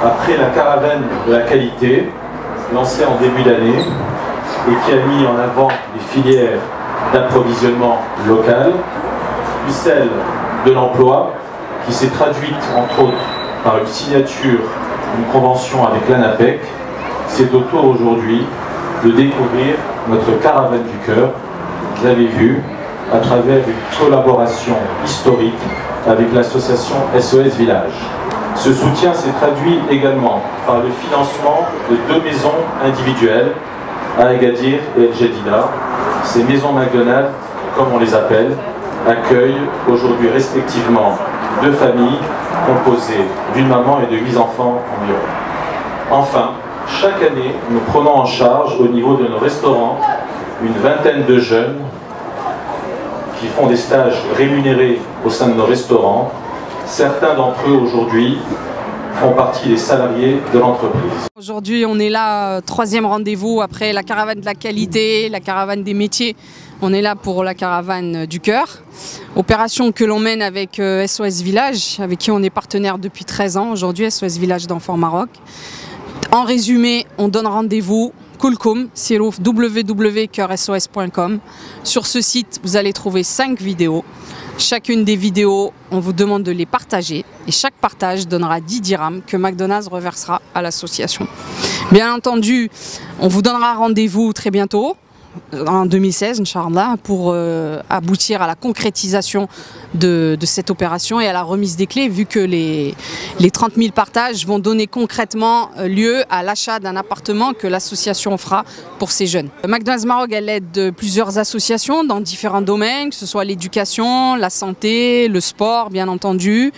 après la caravane de la qualité, lancée en début d'année, et qui a mis en avant les filières d'approvisionnement local, puis celle de l'emploi, qui s'est traduite entre autres par une signature d'une convention avec l'ANAPEC, c'est au tour aujourd'hui de découvrir notre caravane du cœur, vous l'avez vu, à travers une collaboration historique avec l'association SOS Village. Ce soutien s'est traduit également par le financement de 2 maisons individuelles à Agadir et El Jadida. Ces maisons McDonald's, comme on les appelle, accueillent aujourd'hui respectivement 2 familles composées d'une maman et de 8 enfants environ. Enfin, chaque année, nous prenons en charge au niveau de nos restaurants une vingtaine de jeunes qui font des stages rémunérés au sein de nos restaurants. Certains d'entre eux aujourd'hui font partie des salariés de l'entreprise. Aujourd'hui, on est là, 3e rendez-vous après la caravane de la qualité, la caravane des métiers. On est là pour la caravane du cœur. Opération que l'on mène avec SOS Village, avec qui on est partenaire depuis 13 ans aujourd'hui, SOS Village d'Enfants Maroc. En résumé, on donne rendez-vous Kulkum, sur www.coeursos.com. Sur ce site, vous allez trouver 5 vidéos. Chacune des vidéos, on vous demande de les partager. Et chaque partage donnera 10 dirhams que McDonald's reversera à l'association. Bien entendu, on vous donnera rendez-vous très bientôt, en 2016, Inch'Allah, pour aboutir à la concrétisation de cette opération et à la remise des clés, vu que les 30 000 partages vont donner concrètement lieu à l'achat d'un appartement que l'association fera pour ces jeunes. McDonald's Maroc, elle aide plusieurs associations dans différents domaines, que ce soit l'éducation, la santé, le sport, bien entendu,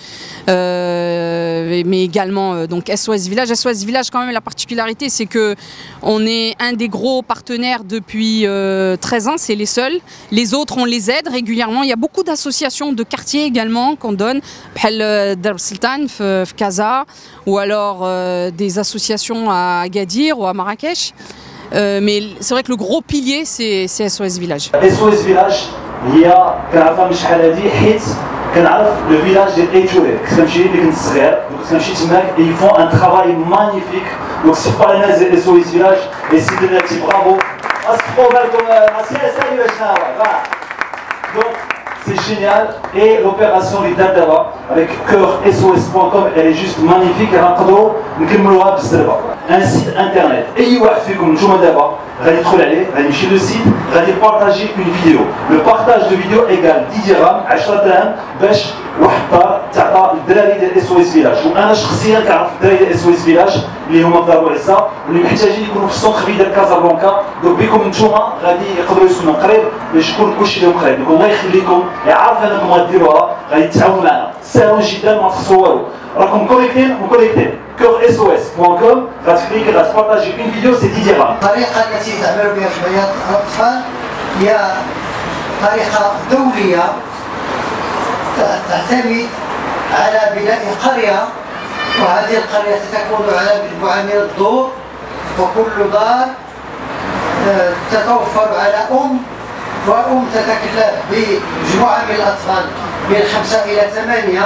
mais également donc SOS Village. SOS Village, quand même, la particularité, c'est que on est un des gros partenaires depuis 13 ans, c'est les seuls. Les autres, on les aide régulièrement. Il y a beaucoup d'associations de quartiers également qu'on donne, Dar Sultan, Casa, ou alors des associations à Agadir ou à Marrakech. Mais c'est vrai que le gros pilier, c'est SOS Village. SOS Village, هي كنعرفها من شحال هادي حيت كنعرف لو فيلاج ديال ايتوري كنت كنمشي ملي كنت صغير كنت كنمشي تماك اي فون ان ترافاي مانيفيك دونك سي با لنا ديال SOS Village اي سي دوناتي برافو اصفقوا بالكم سالي باش نهار donc c'est génial et l'opération des Dardaba avec coeursos.com elle est juste magnifique. Un site internet اي واحد فيكم نتوما دابا غادي يدخل عليه غادي يمشي لو سيت غادي يبارطاجي اون فيديو لو بارطاج دو فيديو ايكال 10 درهم 10 دراهم باش واحد الدار تعطى الدراري ديال SOS Village. وانا شخصيا كنعرف الدراري ديال SOS Village اللي هما في دار وريسا واللي محتاجين يكونوا في السونتر في ديال كازابلانكا. دونك بكم نتوما غادي يقدروا يسكنوا قريب باش يكون كلشي لهم قريب. دونك الله يخليكم عارف انكم غديروها غادي تتعاونوا معنا ساهل جدا ما تخسروا والو. راكم كونيكتين coeursos.com غتكليك غتبارطاجي اون فيديو سي 10 درهم. الطريقه التي تعمل بها جمعيات الاطفال هي طريقه دوليه تعتمد على بناء قريه، وهذه القريه تكون على مجموعه من الدور، وكل دار تتوفر على وأم تتكلف بمجموعه من الاطفال من 5 إلى 8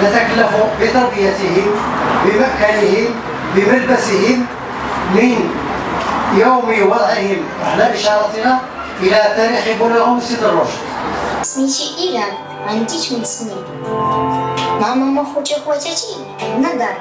نتكلف بتربيتهم بمأكلهم بملبسهم من يوم وضعهم على إشارتنا إلى تاريخ بلوغهم سن الرشد. اسمي إيلان، عندي 8 سنين. مع ماما خوتي وخواتاتي نضر.